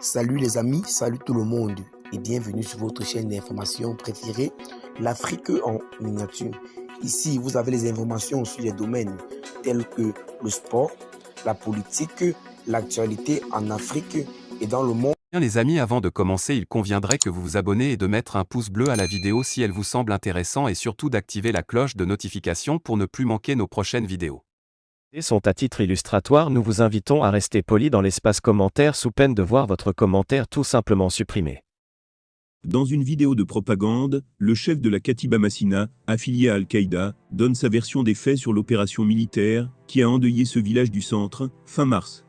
Salut les amis, salut tout le monde et bienvenue sur votre chaîne d'information préférée, l'Afrique en miniature. Ici, vous avez les informations sur les domaines tels que le sport, la politique, l'actualité en Afrique et dans le monde. Bien les amis, avant de commencer, il conviendrait que vous vous abonnez et de mettre un pouce bleu à la vidéo si elle vous semble intéressante et surtout d'activer la cloche de notification pour ne plus manquer nos prochaines vidéos. Sont à titre illustratoire, nous vous invitons à rester poli dans l'espace commentaire sous peine de voir votre commentaire tout simplement supprimé. Dans une vidéo de propagande, le chef de la Katiba Masina, affilié à Al-Qaïda, donne sa version des faits sur l'opération militaire qui a endeuillé ce village du centre, fin mars.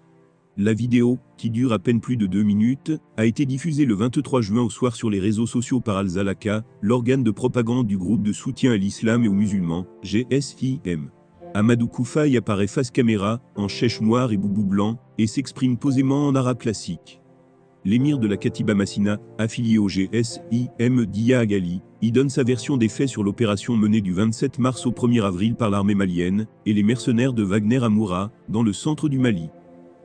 La vidéo, qui dure à peine plus de 2 minutes, a été diffusée le 23 juin au soir sur les réseaux sociaux par Al-Zalaka, l'organe de propagande du groupe de soutien à l'islam et aux musulmans, GSIM. Amadou Koufa y apparaît face caméra, en chèche noire et boubou blanc, et s'exprime posément en arabe classique. L'émir de la Katiba Masina, affilié au GSIM Dia Agali, y donne sa version des faits sur l'opération menée du 27 mars au 1er avril par l'armée malienne et les mercenaires de Wagner à Moura, dans le centre du Mali.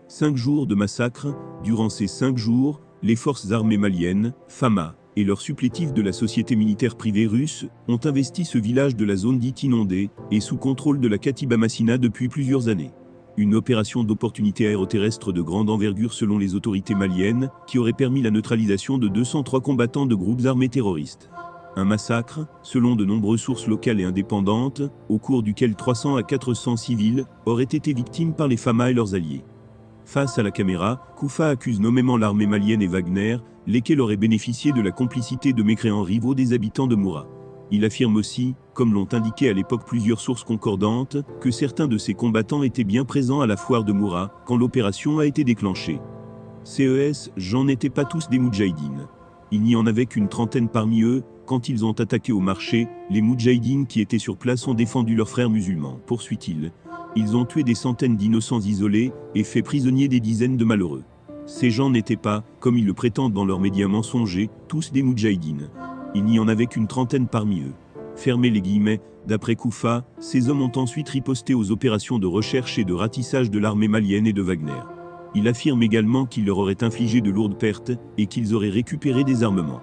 5 jours de massacre. Durant ces 5 jours, les forces armées maliennes, FAMA, et leurs supplétifs de la société militaire privée russe, ont investi ce village de la zone dite inondée, et sous contrôle de la Katiba Masina depuis plusieurs années. Une opération d'opportunité aéroterrestre de grande envergure selon les autorités maliennes, qui aurait permis la neutralisation de 203 combattants de groupes armés terroristes. Un massacre, selon de nombreuses sources locales et indépendantes, au cours duquel 300 à 400 civils auraient été victimes par les FAMA et leurs alliés. Face à la caméra, Koufa accuse nommément l'armée malienne et Wagner, lesquels auraient bénéficié de la complicité de mécréants rivaux des habitants de Moura. Il affirme aussi, comme l'ont indiqué à l'époque plusieurs sources concordantes, que certains de ces combattants étaient bien présents à la foire de Moura quand l'opération a été déclenchée. CES, j'en étais pas tous des moudjahidines. Il n'y en avait qu'une trentaine parmi eux. Quand ils ont attaqué au marché, les moudjahidines qui étaient sur place ont défendu leurs frères musulmans, poursuit-il. Ils ont tué des centaines d'innocents isolés et fait prisonnier des dizaines de malheureux. Ces gens n'étaient pas, comme ils le prétendent dans leurs médias mensongers, tous des moudjahidines. Il n'y en avait qu'une trentaine parmi eux. Fermez les guillemets, d'après Koufa, ces hommes ont ensuite riposté aux opérations de recherche et de ratissage de l'armée malienne et de Wagner. Il affirme également qu'il leur aurait infligé de lourdes pertes et qu'ils auraient récupéré des armements.